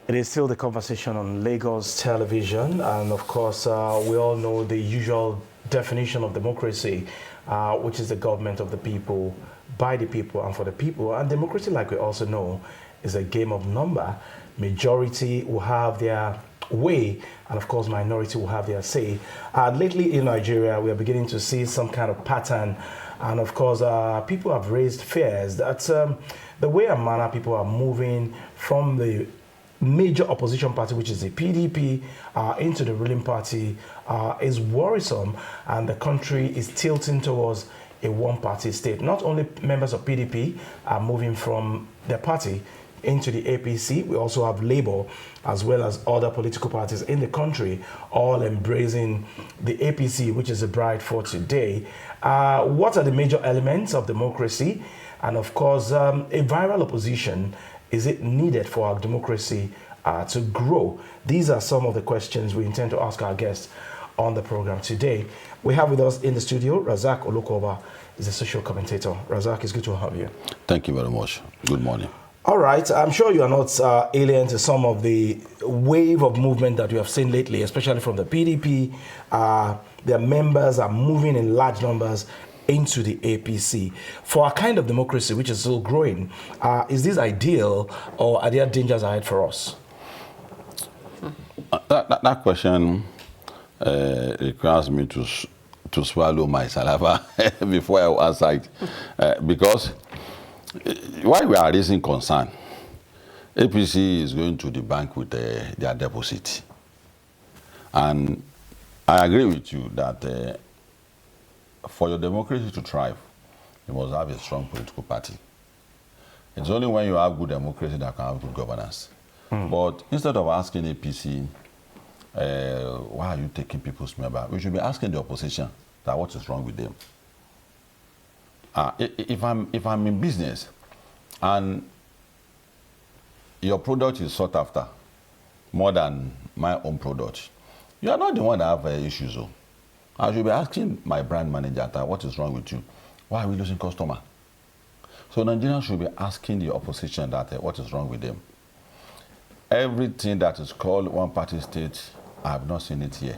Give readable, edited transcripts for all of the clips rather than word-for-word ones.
It is still the conversation on Lagos television, and of course, we all know the usual definition of democracy, which is the government of the people, by the people, and for the people. And democracy, like we also know, is a game of number. Majority will have their way, and of course, minority will have their say. Lately in Nigeria, we are beginning to see some kind of pattern, and of course, people have raised fears that the way and manner people are moving from the major opposition party, which is the PDP, into the ruling party is worrisome, and the country is tilting towards a one-party state. Not only members of PDP are moving from their party into the APC, we also have Labour, as well as other political parties in the country, all embracing the APC, which is the bride for today. What are the major elements of democracy? And of course, a viral opposition, is it needed for our democracy to grow? These are some of the questions we intend to ask our guests on the program today. We have with us in the studio Razak Olukoba, is a social commentator. Razak, it's good to have you. Thank you very much. Good morning. All right, I'm sure you are not alien to some of the wave of movement that we have seen lately, especially from the PDP. Their members are moving in large numbers into the APC. For a kind of democracy which is still growing, is this ideal, or are there dangers ahead for us? That question requires me to swallow my saliva before I answer it. Because why we are raising concern, APC is going to the bank with their deposit. And I agree with you that for your democracy to thrive, you must have a strong political party. It's only when you have good democracy that can have good governance. But instead of asking APC, why are you taking people's member, we should be asking the opposition that what is wrong with them. If I'm in business and your product is sought after more than my own product, you are not the one that have issues. I should be asking my brand manager that what is wrong with you? Why are we losing customer? So Nigerians should be asking the opposition that what is wrong with them. Everything that is called one-party state, I have not seen it here.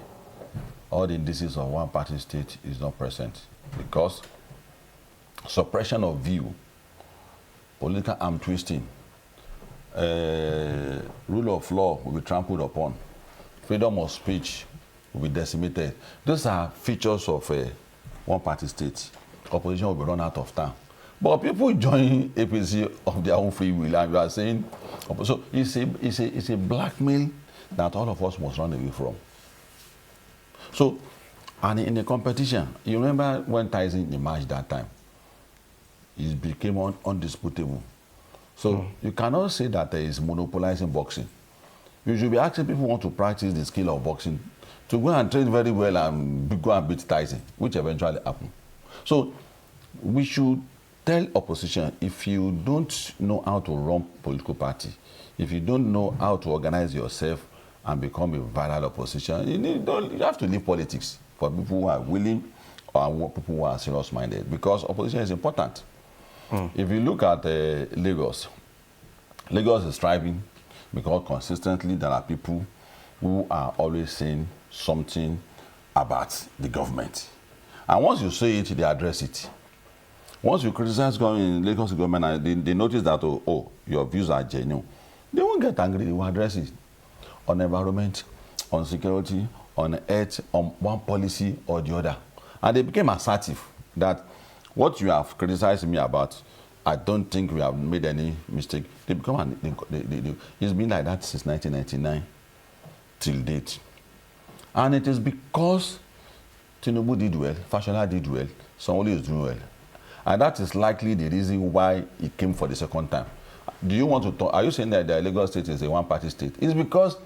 All the indices of one-party state is not present because suppression of view, political arm twisting, rule of law will be trampled upon, freedom of speech will be decimated. Those are features of a one-party state. Opposition will be run out of town. But people join APC of their own free will, and you are saying, so it's a blackmail that all of us must run away from. So, and in the competition, you remember when Tyson emerged that time, it became undisputable. So you cannot say that there is monopolizing boxing. You should be asking people who want to practice the skill of boxing to go and train very well and go and beat Tyson, which eventually happened. So we should tell opposition, if you don't know how to run political party, if you don't know how to organize yourself and become a viral opposition, you have to leave politics for people who are willing or people who are serious-minded, because opposition is important. If you look at Lagos, Lagos is thriving because consistently there are people who are always saying something about the government. And once you say it, they address it. Once you criticize in Lagos government and they notice that, oh, your views are genuine, they won't get angry, they will address it. On environment, on security, on health, on one policy or the other. And they became assertive that what you have criticized me about, I don't think we have made any mistake. They become, it's been like that since 1999 till date. And it is because Tinubu did well, Fashola did well, Sanwo-Olu is doing well. And that is likely the reason why he came for the second time. Do you want to talk? Are you saying that the Lagos state is a one-party state? It's because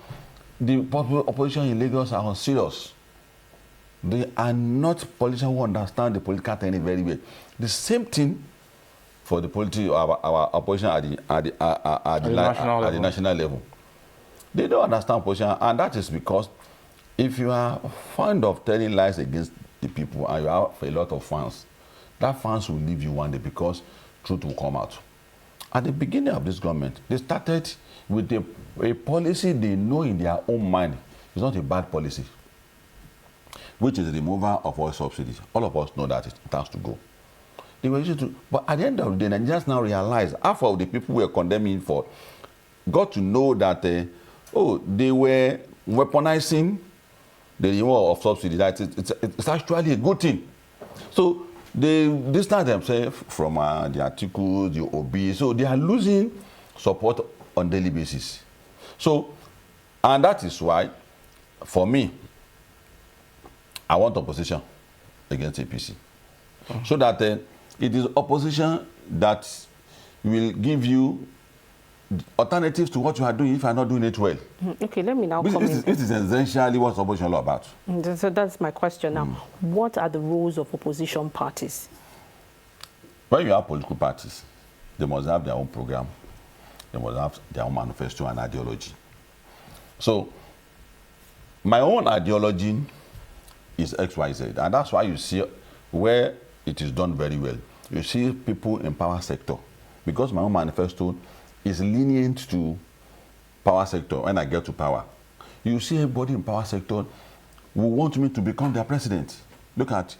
the opposition in Lagos are serious. They are not politicians who understand the political terrain very well. The same thing for the our opposition at the national level. They don't understand position, and that is because if you are fond of telling lies against the people and you have a lot of fans, that fans will leave you one day because truth will come out. At the beginning of this government, they started with a policy they know in their own mind is not a bad policy, which is the removal of oil subsidies. All of us know that it has to go. They were used to, but at the end of the day, Nigerians now realize, half of the people we were condemning for got to know that, they were weaponizing the removal of subsidies. That it's actually a good thing. So they distance themselves from the articles, the OB. So they are losing support on daily basis. So, and that is why, for me, I want opposition against APC. So that it is opposition that will give you alternatives to what you are doing if you are not doing it well. Okay, let me now come in. This is essentially what opposition is all about. So that's my question now. What are the roles of opposition parties? When you have political parties, they must have their own program. They must have their own manifesto and ideology. So, my own ideology is XYZ, and that's why you see where it is done very well. You see people in power sector, because my own manifesto is lenient to power sector. When I get to power, you see everybody in power sector who want me to become their president. Look at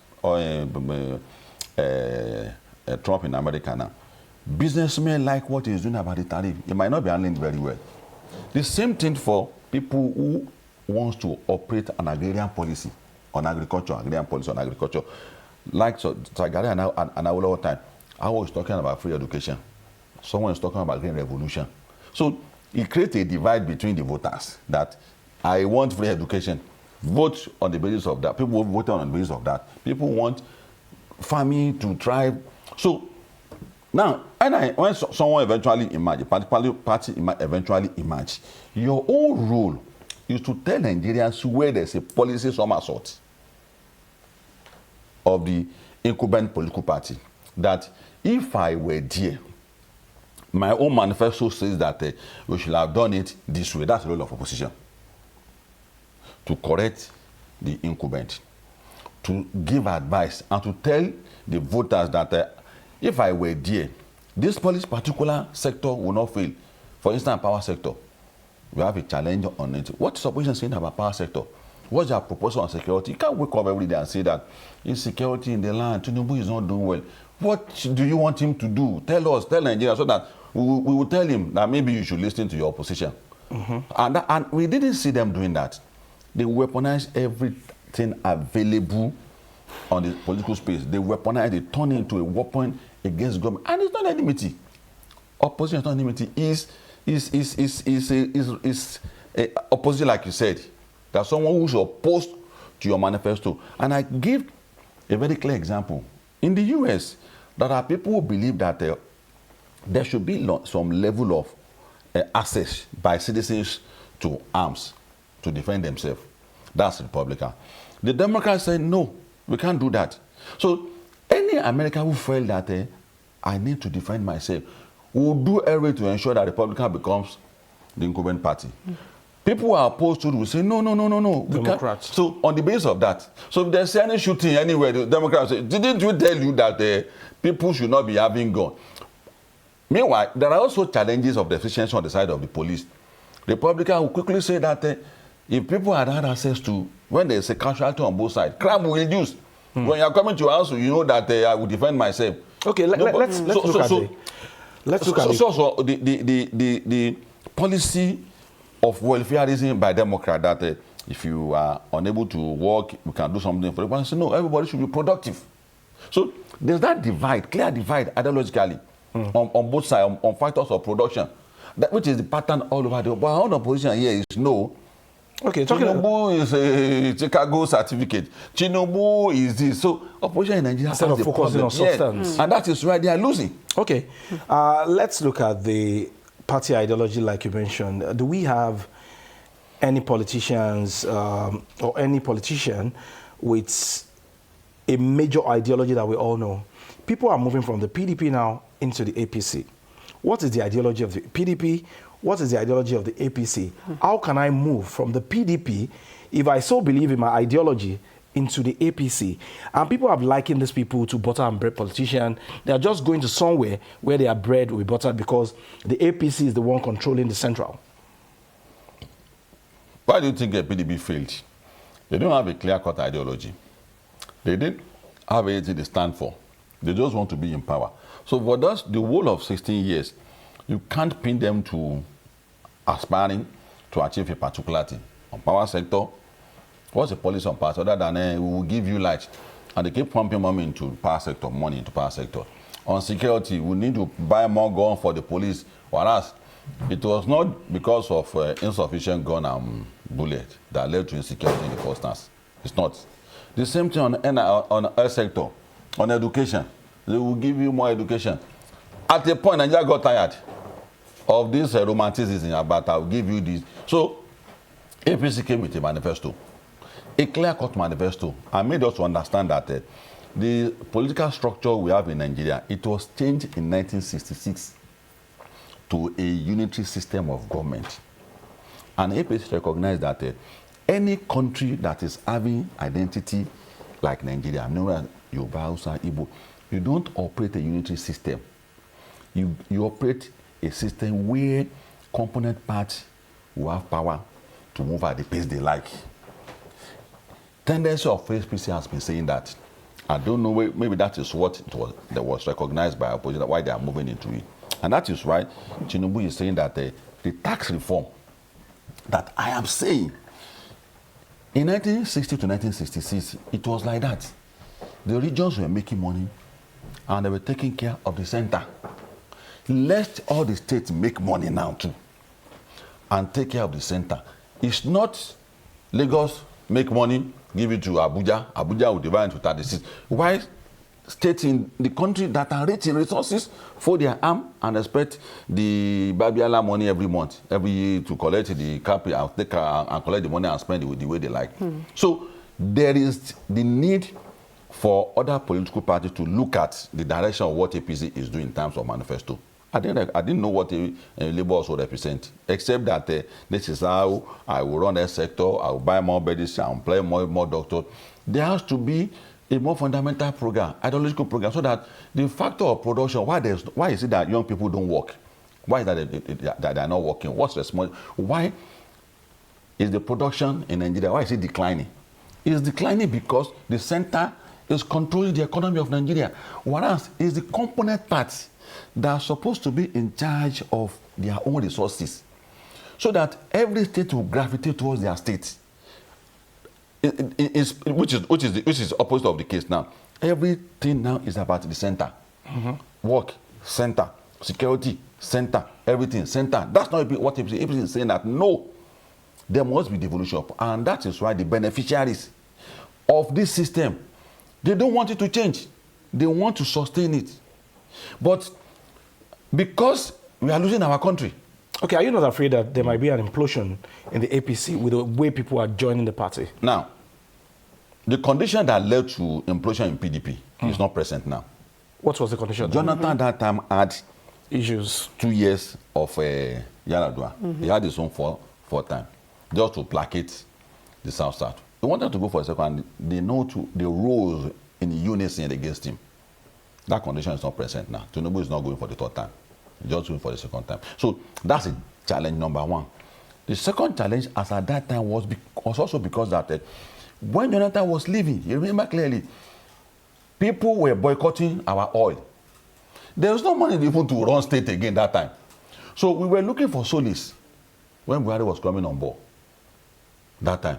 Trump in America now. Businessmen like what he's doing about the tariff. It might not be handling very well. The same thing for people who wants to operate an agrarian policy on agriculture, Like Tagari and all the time, I was talking about free education. Someone is talking about green revolution. So it creates a divide between the voters that I want free education. Vote on the basis of that. People vote on the basis of that. People want farming to thrive. So now, when someone eventually emerge, a particular party eventually emerge, your own role is to tell Nigerians where there's a policy somersault of the incumbent political party that if I were there, my own manifesto says that we should have done it this way. That's the role of opposition. To correct the incumbent, to give advice, and to tell the voters that if I were there, this particular sector will not fail. For instance, power sector, we have a challenge on it. What is opposition saying about power sector? What's your proposal on security? You can't wake up every day and say that insecurity in the land, Tinubu is not doing well. What do you want him to do? Tell us, tell Nigeria, so that we will tell him that maybe you should listen to your opposition. And we didn't see them doing that. They weaponized everything available on the political space. They weaponized, they turned it into a weapon against government. And it's not enmity. Opposition is not enmity. Is opposition, like you said. There's someone who's opposed to your manifesto. And I give a very clear example. In the US, there are people who believe that there should be some level of access by citizens to arms to defend themselves. That's Republican. The Democrats say, no, we can't do that. So any American who felt that I need to defend myself will do everything to ensure that Republican becomes the incumbent party. People who are opposed to it will say, no. Democrats. So on the basis of that, so if there's any shooting anywhere, the Democrats say, didn't we tell you that people should not be having guns? Meanwhile, there are also challenges of deficiency on the side of the police. Republicans will quickly say that if people had access to, when there's a casualty on both sides, crime will reduce. When you're coming to your house, you know that I will defend myself. Okay, let's look at it. Let's look at it. So the policy of welfareism by Democrat that if you are unable to work, you can do something for everybody. So no, everybody should be productive. So there's that divide, clear divide ideologically on both sides, on factors of production, which is the pattern all over the world. But our own opposition here is no. Okay, Tinubu is a Chicago certificate. Tinubu is this. So opposition in Nigeria instead of focusing on substance, and that is why they are losing. Okay, let's look at the party ideology, like you mentioned. Do we have any politicians or any politician with a major ideology that we all know? People are moving from the PDP now into the APC. What is the ideology of the PDP? What is the ideology of the APC? How can I move from the PDP if I so believe in my ideology into the APC. And people have likened these people to butter and bread politicians. They are just going to somewhere where their bread will be buttered because the APC is the one controlling the central. Why do you think the PDP failed? They don't have a clear-cut ideology. They didn't have anything they stand for. They just want to be in power. So for us, the whole of 16 years, you can't pin them to aspiring to achieve a particular thing. On power sector, what's the policy on power sector? Other than we will give you light. And they keep pumping money into power sector, money into power sector. On security, we need to buy more guns for the police. Whereas it was not because of insufficient gun and bullet that led to insecurity in the first instance. It's not. The same thing on health sector, on education. They will give you more education. At a point, Nigeria got tired of this romanticism about I will give you this. So, APC came with a manifesto, a clear-cut manifesto, and made us understand that the political structure we have in Nigeria, it was changed in 1966 to a unitary system of government. And APC recognized that any country that is having identity like Nigeria, Yoruba, Hausa, Igbo, you don't operate a unitary system. You operate a system where component parts will have power to move at the pace they like. Tendency of APC has been saying that. I don't know, maybe that is what that was recognized by opposition, why they are moving into it. And that is why Tinubu is saying that the tax reform that I am saying, in 1960 to 1966, it was like that. The regions were making money and they were taking care of the center. Let all the states make money now too and take care of the center. It's not Lagos make money, give it to Abuja. Abuja will divide into 36. Why states in the country that are rich in resources fold their arm and expect the Babiala money every month, every year to collect the capital and take and collect the money and spend it the way they like. So there is the need for other political parties to look at the direction of what APC is doing in terms of manifesto. I didn't know what a Labour also represent, except that this is how I will run that sector, I will buy more beds, I will employ more doctors. There has to be a more fundamental program, ideological program, so that the factor of production, why is it that young people don't work? Why is that they are not working? What's the small? Why is the production in Nigeria, why is it declining? It's declining because the center is controlling the economy of Nigeria, whereas it's the component parts that are supposed to be in charge of their own resources, so that every state will gravitate towards their state. Which is opposite of the case now. Everything now is about the center. Work, center, security, center, everything, center. That's not what APC is saying, that no, there must be devolution. And that is why the beneficiaries of this system, they don't want it to change. They want to sustain it. But because we are losing our country. Okay, are you not afraid that there might be an implosion in the APC with the way people are joining the party? Now, the condition that led to implosion in PDP is not present now. What was the condition? Jonathan that time had issues. 2 years of Yaradua. He had his own fourth time, just to placate the South. He wanted to go for a second. They rose in unison against him. That condition is not present now. Tinubu is not going for the third time. He's just going for the second time. So that's a challenge number one. The second challenge, as at that time, was also because that when Jonathan was leaving, you remember clearly, people were boycotting our oil. There was no money even to run state again that time. So we were looking for solace when Buhari was coming on board that time.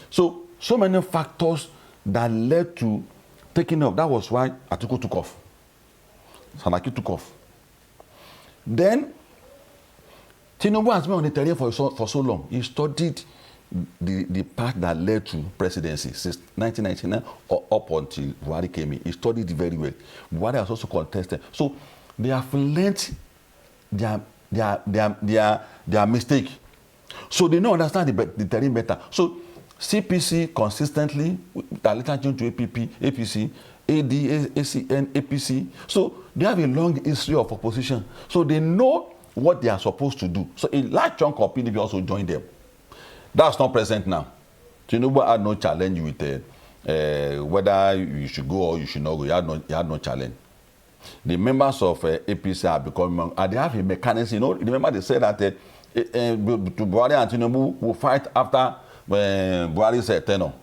So many factors that led to taking off. That was why Atiku took off. Sanaki took off. Then, Tinubu has been on the terrain for so long. He studied the path that led to presidency since 1999 up until Buhari came in. He studied it very well. Buhari has also contested. So they have learned their mistake. So they don't understand the terrain better. So CPC consistently, that later changed to APC, AD, ACN, APC. So they have a long history of opposition. So they know what they are supposed to do. So a large chunk of PDP also joined them. That's not present now. Tinubu had no challenge with whether you should go or you should not go. You had no challenge. The members of APC are becoming, and they have a mechanism. You know, remember they said that Buhari and Tinubu will fight after Buhari's tenure.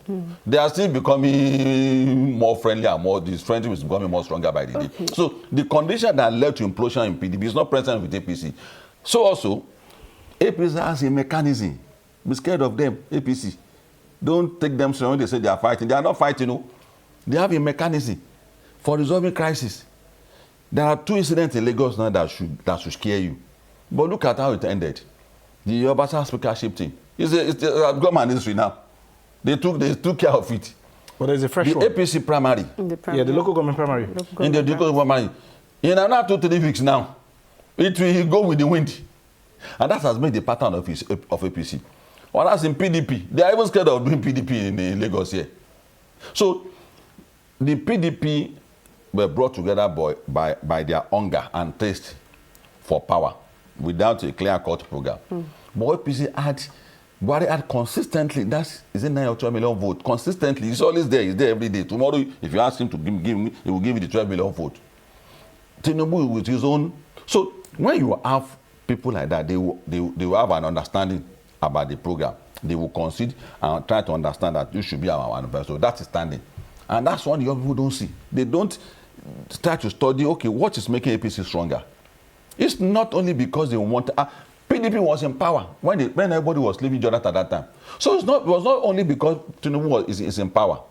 They are still becoming more friendly and more, this friendship is becoming more stronger by the day. So the condition that led to implosion in PDP is not present with APC. So also, APC has a mechanism. Be scared of them, APC. Don't take them seriously when they say they are fighting. They are not fighting, no. They have a mechanism for resolving crisis. There are 2 incidents in Lagos now that should scare you. But look at how it ended. The Obasa speakership thing. It's a government history now. They took care of it. But there's a fresh one. The APC primary. Yeah, the local government primary. In the local government. In another 2-3 weeks now, it will go with the wind. And that has made the pattern of APC. Well, that's in PDP. They are even scared of doing PDP in Lagos here. So, the PDP were brought together by their hunger and taste for power without a clear-cut program. But APC Buhari had consistently, is it 9 or 12 million votes? Consistently, it's always there, he's there every day. Tomorrow, if you ask him to give me, he will give you the 12 million vote. Tinubu with his own. So, when you have people like that, they will have an understanding about the program. They will concede and try to understand that you should be our investor. So that is standing. And that's what young people don't see. They don't try to study, okay, what is making APC stronger? It's not only because they want PDP was in power when everybody was leaving Jonathan at that time. So it was not only because Tinubu is in power.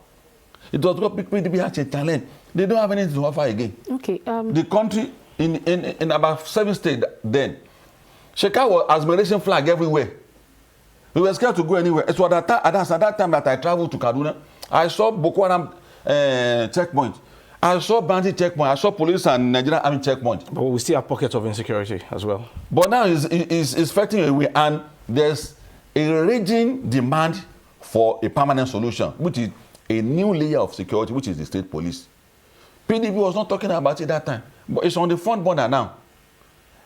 It was because PDP has a challenge. They don't have anything to offer again. Okay. The country in about 7 states then, Sheka was admiration flag everywhere. We were scared to go anywhere. It was at that time that I traveled to Kaduna. I saw Boko Haram checkpoint. I saw bandit checkpoint. I saw police and Nigerian army checkpoint. But we still have pockets of insecurity as well. But now it's fighting away, and there's a raging demand for a permanent solution, which is a new layer of security, which is the state police. PDP was not talking about it that time, but it's on the front burner now.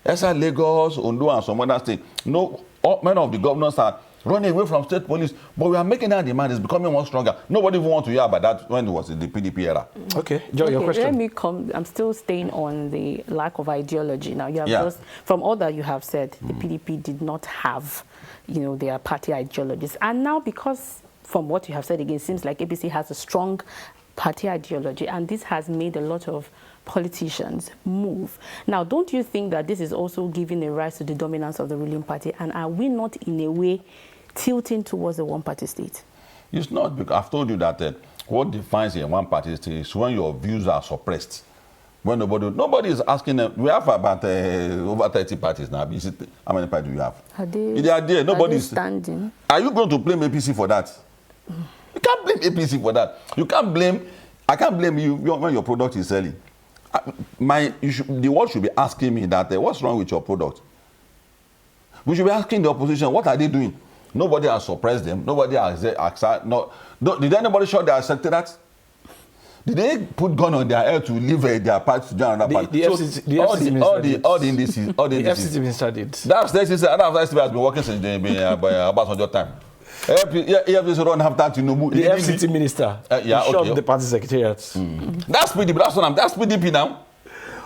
Esa Lagos, Ondo, and some other states. Many of the governors are running away from state police, but we are making that demand. It's becoming more stronger. Nobody even wants to hear about that when it was in the PDP era. Okay, Joy, your question. Let me come. I'm still staying on the lack of ideology. Now, you have just, from all that you have said, the PDP did not have, their party ideologies. And now, because from what you have said again, it seems like APC has a strong party ideology, and this has made a lot of politicians move. Now, don't you think that this is also giving a rise to the dominance of the ruling party? And are we not, in a way, tilting towards a one-party state? It's not, because I've told you that what defines a one-party state is when your views are suppressed. When nobody is asking them. We have about over 30 parties now. How many parties do you have? They are there. Nobody is standing. Are you going to blame APC for that? You can't blame APC for that. I can't blame you when your product is selling. The world should be asking me that what's wrong with your product? We should be asking the opposition, what are they doing? Nobody has suppressed them. Nobody has did anybody show their secretariat? Did they put gun on their head to leave their party to join another party? All the indices. The FCT minister did. That FCT has been working since about your time. EFCC run after Tinubu. The FCT minister shot the party secretariat. That's PDP. That's PDP now.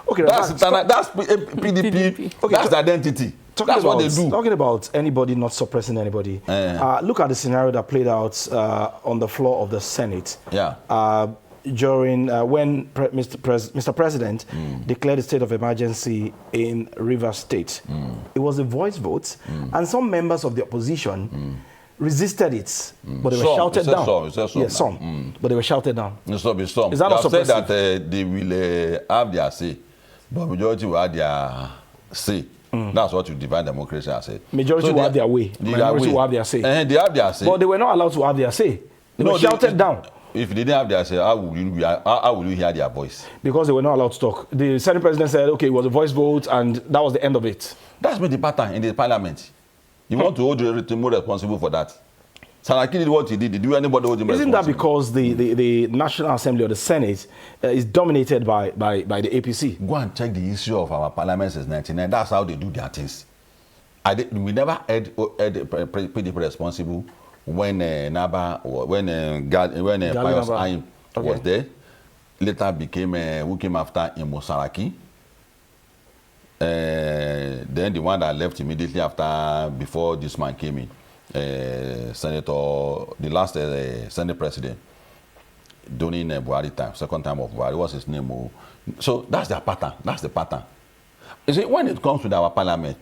Okay, that's PDP. Okay, that's the identity. That's what they do. Talking about anybody not suppressing anybody. Look at the scenario that played out on the floor of the Senate. During when Mr. President declared a state of emergency in Rivers State. It was a voice vote, and some members of the opposition resisted it, but they were shouted down. Some, but they were shouted down. Is that not suppressive? Said that they will have their say, but majority will have their say. That's what you divide democracy as said. Majority will have their way. Minority will have their say. They have their say. But they were not allowed to have their say. They were shouted down. If they didn't have their say, how will you hear their voice? Because they were not allowed to talk. The Senate president said, okay, it was a voice vote, and that was the end of it. That's been the pattern in the parliament. You want to hold the more responsible for that. Saraki did what he did. Did anybody hold him responsible? Isn't that because the National Assembly or the Senate is dominated by the APC? Go and check the history of our parliament since 1999. That's how they do their things. We never had PDP responsible when Pius Ayim was there. Later became who came after Imo Saraki. Then the one that left immediately after, before this man came in, Senator, the last Senate president, during Buhari time, second time of Buhari, what's his name? So that's their pattern. That's the pattern. You see, when it comes to our parliament,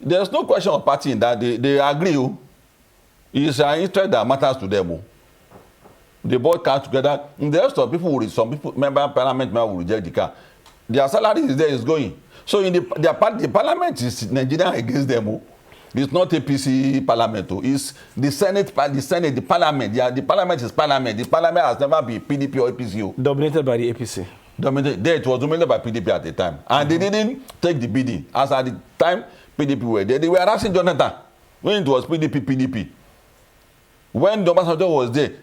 there's no question of party in that. They agree. It's an interest that matters to them. They both come together. The rest of people, some people, parliament member will reject the car. Their salary is there, is going. So in the parliament is Nigeria against them. It's not APC parliament. It's the Senate, the parliament. The parliament is parliament. The parliament has never been PDP or APC. Dominated by the APC. There it was dominated by PDP at the time. And they didn't take the bidding. As at the time PDP were there, they were asking Jonathan when it was PDP. When Obasanjo was there,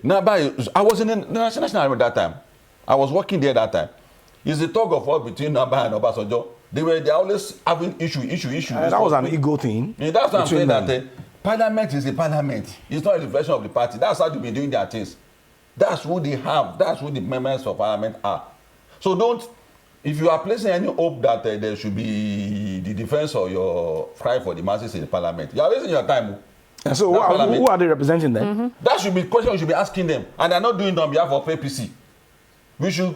I was in the National Army at that time. I was working there that time. It's the tug of war between Naba and Obasanjo. They always having issue. That was an ego thing. Yeah, that's what I'm saying, that parliament is a parliament. It's not a reflection of the party. That's how they've been doing their things. That's who they have. That's who the members of parliament are. So if you are placing any hope that there should be the defense of your cry for the masses in the parliament, you are wasting your time. And so who are they representing then? Mm-hmm. That should be the question you should be asking them. And they're not doing it on behalf of APC. We should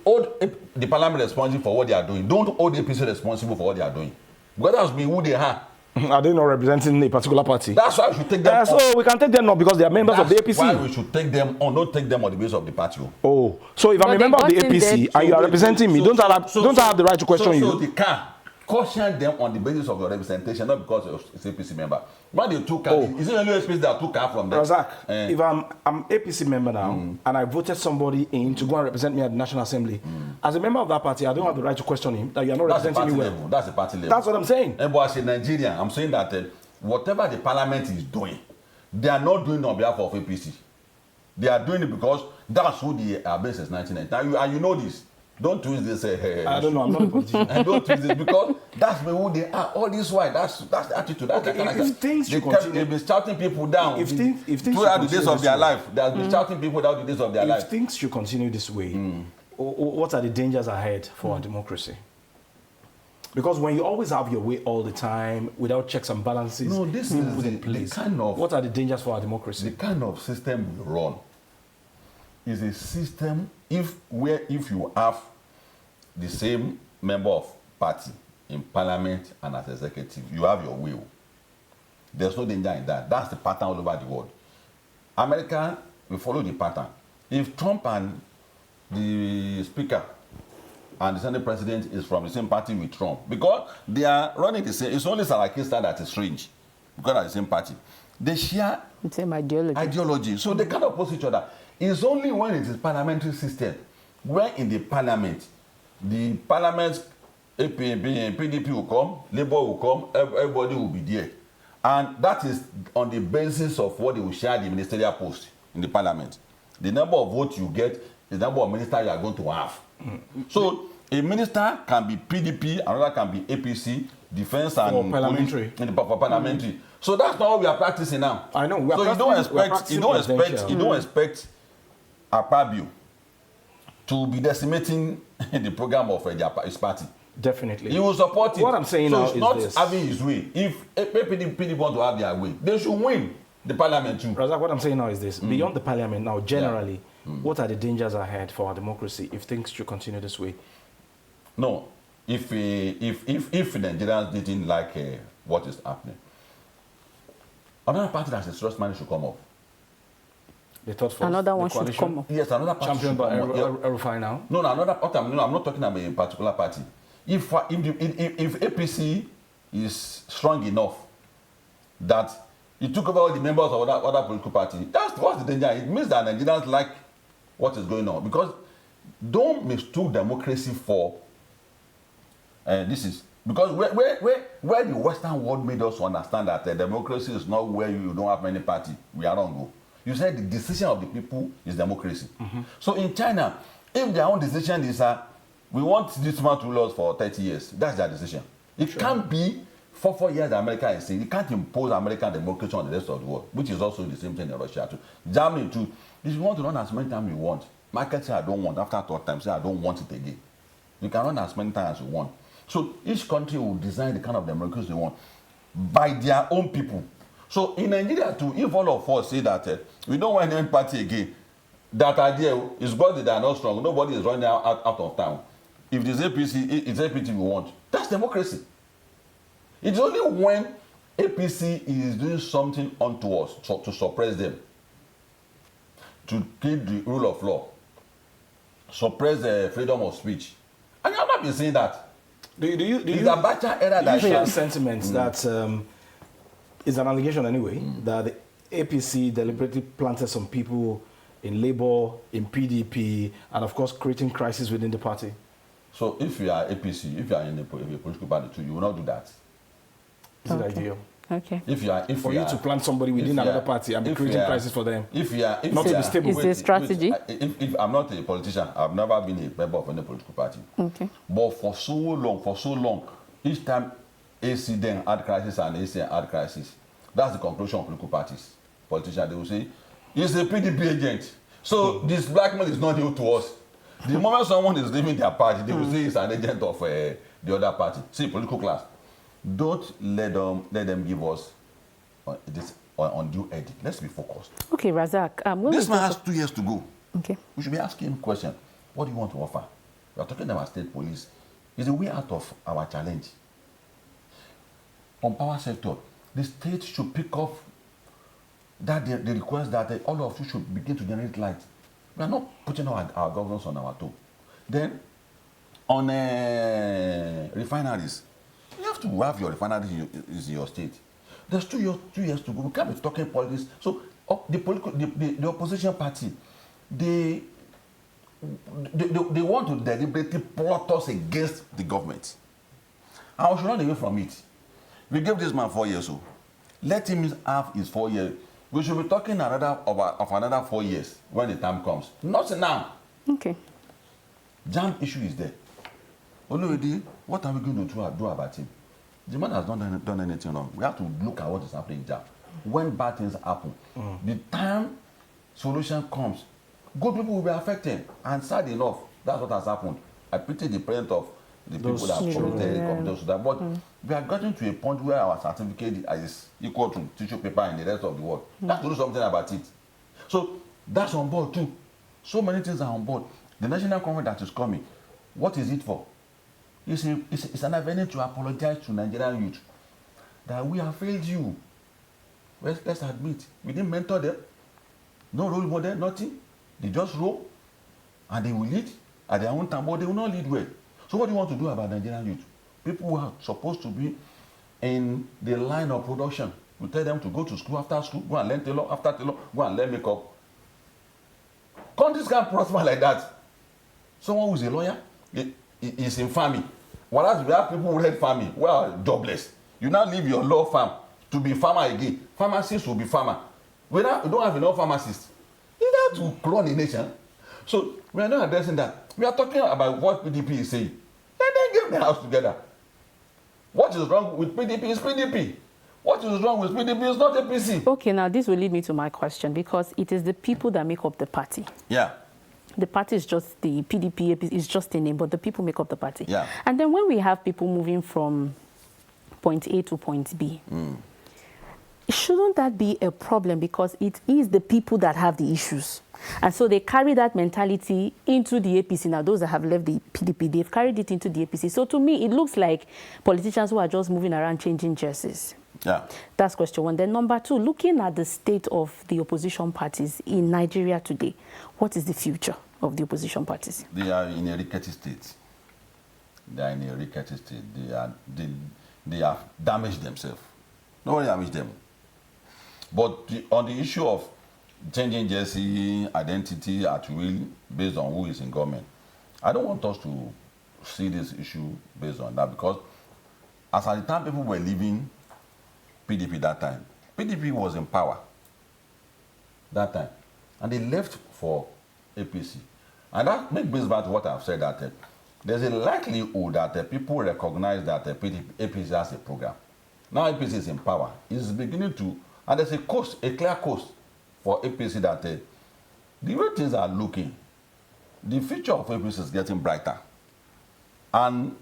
hold the parliament responsible for what they are doing. Don't hold the APC responsible for what they are doing. Because that's been who they are. Are they not representing a particular party? That's why we should take them on. So we can take them on because they are members of the APC. That's why we should take them on, not take them on the basis of the party. Oh, so if I'm a member of the APC and you are representing me, don't I have the right to question you? So they can caution them on the basis of your representation, not because you're an APC member. When they took is it only APC that took from them? Razak, if I'm APC member now and I voted somebody in to go and represent me at the National Assembly, as a member of that party, I don't have the right to question him that you are not representing me well. That's the party level. That's what I'm saying. But as a Nigerian, I'm saying that whatever the parliament is doing, they are not doing it on behalf of APC. They are doing it because that's who they are based since 1990. And you know this. Don't twist this. I don't know. I'm not a politician. And don't twist this because that's who they are. All this while that's the attitude. That's the character. If things should continue, they've been shouting people down. If things throughout the days of their life, they've been shouting people down the days of their life. If things should continue this way, what are the dangers ahead for our democracy? Because when you always have your way all the time without checks and balances, no, this is the kind of. What are the dangers for our democracy? The kind of system we run is a system if you have the same member of party in parliament and as executive, you have your will. There's no danger in that. That's the pattern all over the world. America will follow the pattern. If Trump and the speaker and the Senate president is from the same party with Trump, because they are running the same, it's only Saraki that is strange, because they're the same party. They share the same ideology. So they cannot oppose each other. It's only when it is parliamentary system, where in the parliament PDP will come, Labour will come, everybody will be there. And that is on the basis of what they will share the ministerial post in the parliament. The number of votes you get is the number of ministers you are going to have. So a minister can be PDP, another can be APC, defense and parliamentary. For parliamentary. So that's not what we are practicing now. I know. So you don't expect Akpabio to be decimating the program of his party. Definitely. He will support it. What I'm saying now is not this. having his way. If PDP want to have their way, they should win the parliament too. Razak, what I'm saying now is this. Beyond the parliament now, generally, what are the dangers ahead for our democracy if things should continue this way? No. If Nigerians didn't like what is happening, another party that's a trust money should come up. The third force, another one should come up. Yes, another party championed by Erufai now. No, another party. No, I'm not talking about a particular party. If APC is strong enough that it took over all the members of other political party, what's the danger? It means that Nigerians like what is going on. Because don't mistake democracy for this is because where the Western world made us understand that democracy is not where you don't have many parties, we are wrong. You said the decision of the people is democracy. So in China, if their own decision is we want this man to rule us for 30 years, that's their decision. It can't be For 4 years, America is saying you can't impose American democracy on the rest of the world, which is also the same thing in Russia too. Germany too. If you want to run as many times you want, market say I don't want. After 3rd time, say I don't want it again. You can run as many times as you want. So each country will design the kind of democracy they want by their own people. So in Nigeria too, if all of us say that we don't want any party again, that idea is because they are not strong. Nobody is running out of town. If there's APC, it's APC we want. That's democracy. It's only when APC is doing something unto us to suppress them, to keep the rule of law, suppress the freedom of speech. And I've not been saying that. Do you Abacha era that share sentiments that is an allegation anyway that the APC deliberately planted some people in Labour, in PDP, and of course creating crisis within the party? So if you are APC, if you are in a political party too, you will not do that. Is it ideal? Okay. If you are, for you to plant somebody within another party and be creating crisis for them. If you are, not to be stable. Is there a strategy? If I'm not a politician, I've never been a member of any political party. Okay. But for so long, each time AC then had crisis and AC had crisis, that's the conclusion of political parties. Politicians, they will say, he's a PDP agent. So this blackmail is not due to us. The moment someone is leaving their party, they will say he's an agent of the other party. See, political class. Don't let them give us this undue edit. Let's be focused. Okay, Razak. This man has 2 years to go. Okay. We should be asking him a question. What do you want to offer? We are talking about state police. Is a way out of our challenge. On power sector, the state should pick up that the request that all of you should begin to generate light. We are not putting our governance on our toe. Then, on refineries, you have to have your refineries in your state. There's 2 years to go. We can't be talking politics. So the opposition party, they want to deliberately plot us against the government. And we should run away from it. We gave this man 4 years. So let him have his 4 years. We should be talking of another 4 years when the time comes. Not now. Okay. Jam issue is there. Already, what are we going to do about him? The man has not done anything wrong. We have to look at what is happening in Jam. When bad things happen, the time solution comes, good people will be affected. And sad enough, that's what has happened. I pity the parent of the people that have committed that. But we are getting to a point where our certificate is equal to tissue paper in the rest of the world. That's to do something about it. So that's on board too. So many things are on board. The national conference that is coming, what is it for? It's an avenue to apologize to Nigerian youth that we have failed you. Let's admit, we didn't mentor them. No role model, nothing. They just roll and they will lead at their own time, but they will not lead well. So what do you want to do about Nigerian youth? People who are supposed to be in the line of production, we tell them to go to school, after school, go and learn tailor, after tailor, go and learn makeup. Countries can't prosper like that. Someone who is a lawyer is in farming. Whereas we have people who read farming, who are jobless. You now leave your law firm to be farmer again. Pharmacists will be farmer. We don't have enough pharmacists. You have to clone the nation. So we are not addressing that. We are talking about what PDP is saying. Let them get their house together. What is wrong with PDP is PDP. What is wrong with PDP is not APC. Okay, now this will lead me to my question, because it is the people that make up the party. Yeah. The party is just the PDP, APC is just a name, but the people make up the party. Yeah. And then when we have people moving from point A to point B, shouldn't that be a problem? Because it is the people that have the issues. And so they carry that mentality into the APC. Now, those that have left the PDP, they've carried it into the APC. So to me, it looks like politicians who are just moving around changing jerseys. Yeah. That's question one. Then number two, looking at the state of the opposition parties in Nigeria today, what is the future of the opposition parties? They are in a rickety state. They are in a rickety state. They have damaged themselves. Nobody damaged them. But on the issue of changing jersey, identity at will, based on who is in government, I don't want us to see this issue based on that, because as at the time people were leaving PDP that time, PDP was in power that time, and they left for APC. And that brings back to what I've said, that there's a likelihood that people recognize that APC has a program. Now APC is in power. It's beginning to, and there's a clear course for APC that the way things are looking, the future of APC is getting brighter. And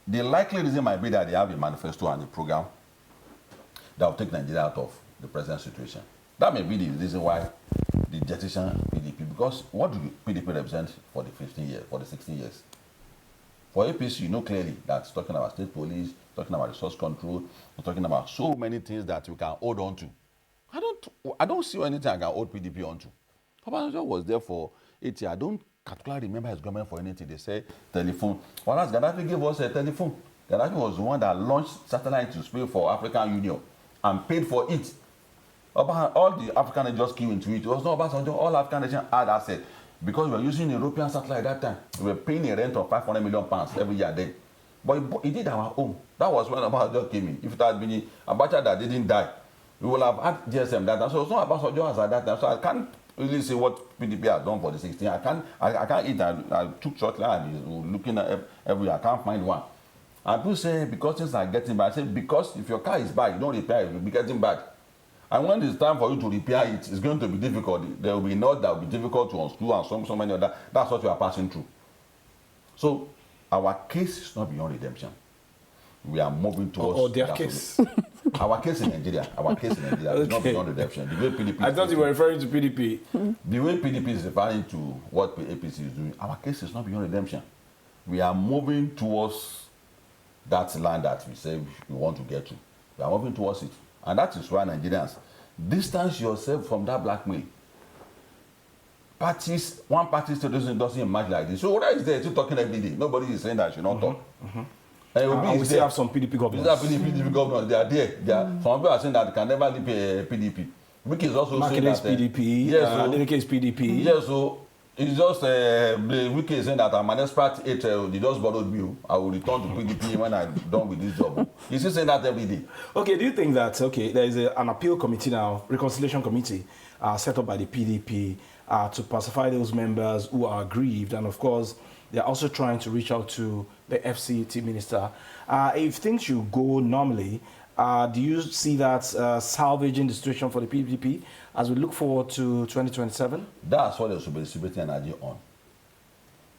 the likely reason might be that they have a manifesto and a program that will take Nigeria out of the present situation. That may be the reason why the jettison PDP, because what do PDP represent for the 15 years, for the 16 years? For APC, you know clearly that it's talking about state police, talking about resource control, we're talking about so many things that we can hold on to. I don't see anything I can hold PDP on to. Obasanjo was there for 8 years. I don't particularly remember his government for anything. They say telephone. Whereas Gaddafi gave us a telephone. Gaddafi was the one that launched satellite to space for African Union and paid for it. All the African nations just came into it. It was not Obasanjo. All African nations had assets. Because we were using European satellite at that time. We were paying a rent of £500 million every year then. But he did our own. That was when Obasanjo came in. If it had been Abacha that didn't die, we would have had GSM that time. So it's not Obasanjo as at that time. So I can't really say what PDP has done for the 16. I can't eat. I took short line looking at everywhere. I can't find one. And people say because things are getting bad. I say because if your car is bad, you don't repair it, it will be getting bad. And when it's time for you to repair it, it's going to be difficult. There will be not that will be difficult to unscrew and so many other. That's what we are passing through. So our case is not beyond redemption. We are moving towards their case. Our case in Nigeria. Our case in Nigeria is not beyond redemption. The way PDP. I thought you were referring to PDP. The way PDP is referring to what APC is doing, our case is not beyond redemption. We are moving towards that land that we say we want to get to. We are moving towards it. And that is why Nigerians, distance yourself from that blackmail. One party still doesn't emerge like this. So what is there? Still talking every day. Nobody is saying that you should not talk. And we still have some PDP governors. PDP governors. They are there. Some people are saying that they can never leave PDP. Wiki is also saying that PDP. Yes, Adeleke is PDP. Yes, so it's just Wiki is saying that I'm an expert. They just borrowed me. I will return to PDP when I'm done with this job. He's still saying that every day. Okay, do you think that there is an appeal committee now, reconciliation committee, set up by the PDP to pacify those members who are aggrieved, and of course they're also trying to reach out to the FCT minister. If things should go normally, do you see that salvaging the situation for the PDP as we look forward to 2027? That's what they should be distributing energy on.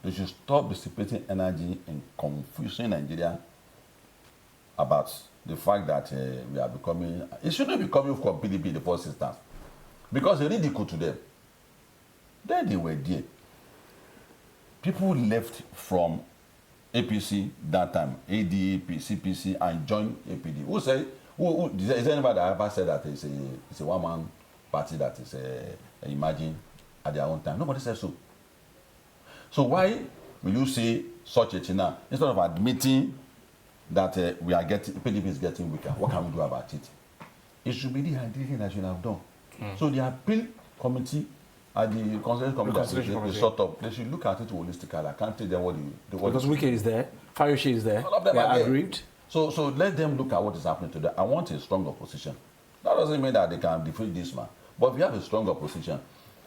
They should stop dissipating energy and confusing Nigeria about the fact that we are becoming. It shouldn't be coming from PDP in the first instance, because it's ridicule to them. Then they were there. People left from APC that time, ADAP, CPC, and joined APD. Who said? Is there anybody that ever said that it's a one-man party that is emerging at their own time? Nobody said so. So why will you say such a thing now? Instead of admitting that PDP is getting weaker, what can we do about it? It should be the idea that should have done. So the appeal committee and the conciliation committee, they sort of, they should look at it holistically. I can't tell them what because Wike is there, Fayose is there. All of them they are aggrieved. So let them look at what is happening today. I want a strong opposition. That doesn't mean that they can defeat this man. But if you have a strong opposition,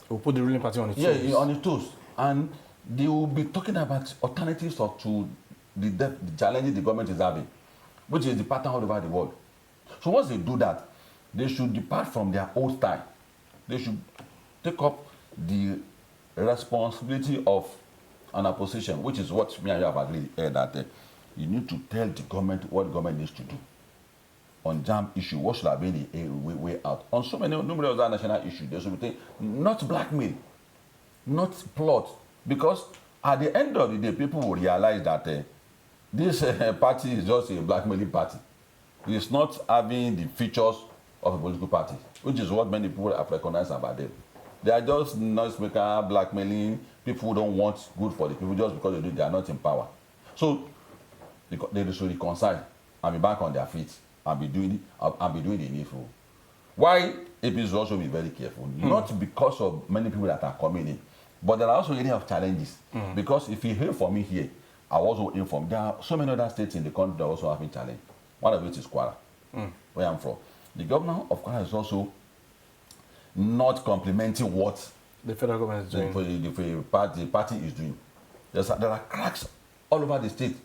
we'll put the ruling party on its toes. Yeah, on its toes. And they will be talking about alternatives to the challenges the government is having, which is the pattern all over the world. So once they do that, they should depart from their old style. They should take up the responsibility of an opposition, which is what me and you have agreed that you need to tell the government what the government needs to do. On JAM issue, what should have been a way out? On so many numerous other national issues, there should be not blackmail, not plot. Because at the end of the day, people will realize that this party is just a blackmailing party. It's not having the features of a political party, which is what many people have recognized about them. They are just noisemaker, blackmailing. People don't want good for the people just because they are not in power. So they should reconcile and be back on their feet and be doing the needful. Why APC should also be very careful, not because of many people that are coming in, but there are also areas of challenges. Because if you hear from me here, I was also informed there are so many other states in the country that are also having challenge. One of which is Kwara, where I'm from. The governor of Kwara is also not complimenting what the federal government is doing. The party is doing. There are cracks all over the state.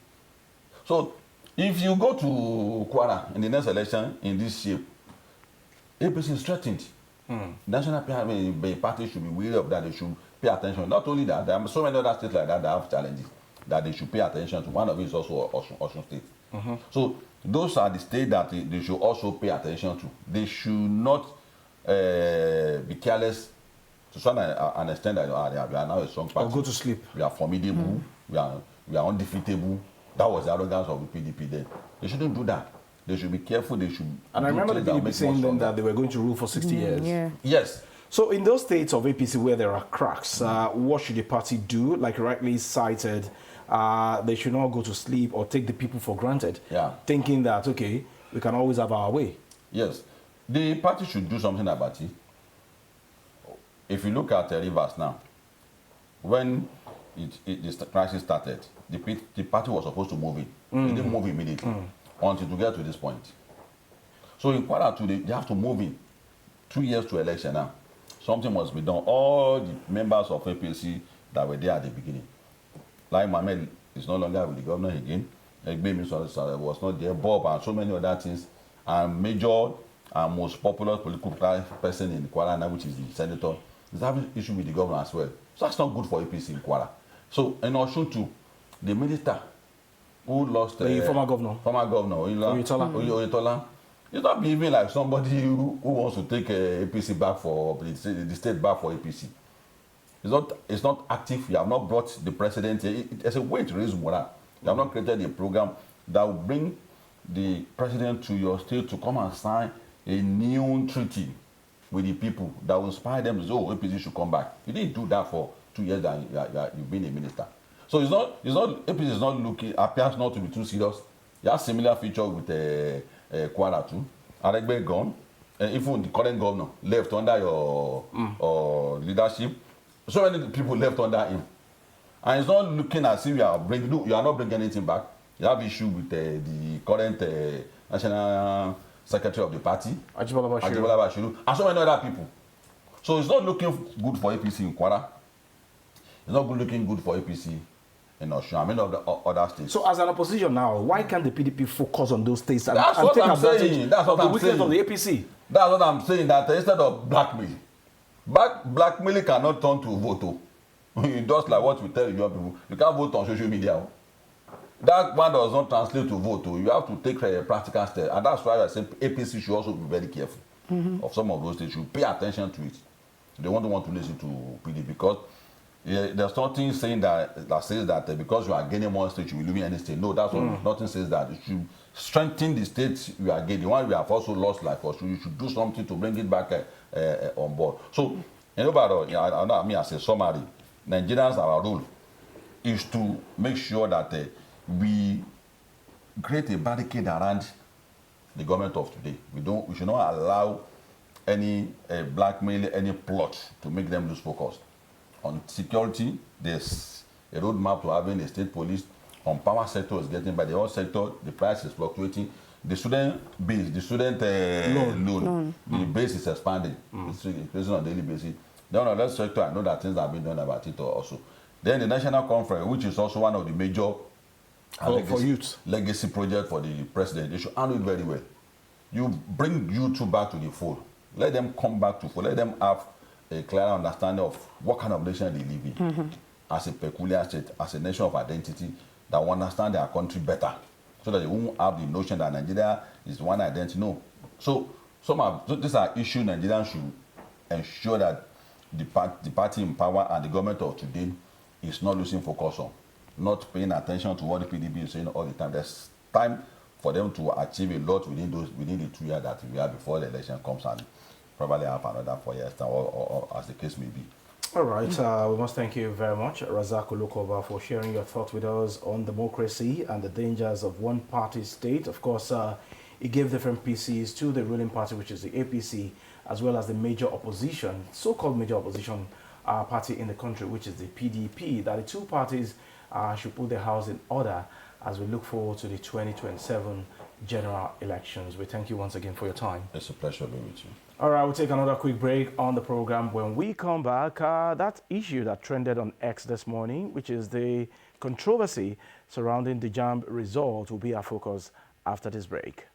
So If you go to Kwara in the next election in this shape, APC is threatened. National party should be wary of that. They should pay attention. Not only that, there are so many other states like that have challenges that they should pay attention to. One of it is also Osun State. So those are the states that they should also pay attention to. They should not be careless to some an extent that we are now a strong party. Or go to sleep. We are formidable. We are undefeatable. That was the arrogance of the PDP then. They shouldn't do that. They should be careful. They should. And I remember the PDP saying then that they were going to rule for 60 years. Yeah. Yes. So in those states of APC where there are cracks, what should the party do? Like you rightly cited, they should not go to sleep or take the people for granted, thinking that, okay, we can always have our way. Yes. The party should do something about it. If you look at Rivers now, when the crisis started, the party was supposed to move in. It didn't move immediately until to get to this point. So in Kwara today, they have to move in. 2 years to election now. Something must be done. All the members of APC that were there at the beginning, like Mohammed is no longer with the governor again. Egbe was not there. Bob and so many other things. And major and most popular political person in Kwara now, which is the senator, is having issue with the governor as well. So that's not good for APC in Kwara. So in Osun too, the minister who lost the former governor Oyetola, he's not behaving like somebody who wants to take APC back for the state back for APC. It's not active. You have not brought the president here. It's a way to raise morale. You have not created a program that will bring the president to your state to come and sign a new treaty with the people that will inspire them to say, oh, APC should come back. You didn't do that for 2 years that you've been a minister. So APC is not looking, appears not to be too serious. You have similar feature with Kwara too. Aregbe gone. Even the current governor left under your leadership. So many people left under him. And it's not looking as if you are not bringing anything back. You have issue with the current national secretary of the party, Ajibola Bashiru, and so many other people. So it's not looking good for APC in Kwara. It's not looking good for APC in Osun and many of the other states. So as an opposition now, why can't the PDP focus on those states and what take I'm advantage saying. That's what of the I'm weakness saying. of the APC? That's what I'm saying, that instead of blackmail, blackmailing cannot turn to vote. Just like what we tell your people, you can't vote on social media. That one does not translate to vote. You have to take a practical step. And that's why I say APC should also be very careful of some of those things. You pay attention to it. They won't want to listen to PD because there's nothing saying that says that because you are gaining one state, you will lose any state. No, that's what nothing says that. You should strengthen the states you are gaining. The one we have also lost, like us, you should do something to bring it back on board. So, I mean, as a summary, Nigerians, our role is to make sure that we create a barricade around the government of today. We should not allow any blackmail, any plot to make them lose focus. On security, there's a roadmap to having a state police. On power sector is getting by the whole sector, the price is fluctuating. The student base, the student loan, the base is expanding. It's increasing on a daily basis. Then on that sector, I know that things have been done about it also. Then the national conference, which is also one of the major legacy project for the president, they should handle it very well. You bring youth back to the fold. Let them come back to fold. Let them have a clear understanding of what kind of nation they live in as a peculiar state, as a nation of identity that will understand their country better, so that they won't have the notion that Nigeria is one identity. No. So these are issues Nigerians should ensure that the party in power and the government of today is not losing focus on, not paying attention to what the PDP is saying all the time. There's time for them to achieve a lot within the 2 years that we have before the election comes and probably have another 4 years or as the case may be. All right, we must thank you very much, Razak Olukoba, for sharing your thoughts with us on democracy and the dangers of one-party state. Of course, he gave different PCs to the ruling party, which is the APC, as well as the major opposition, so-called major opposition party in the country, which is the PDP, that the two parties should put their house in order as we look forward to the 2027 general elections. We thank you once again for your time. It's a pleasure being with you. All right, we'll take another quick break on the program. When we come back, that issue that trended on X this morning, which is the controversy surrounding the JAMB result will be our focus after this break.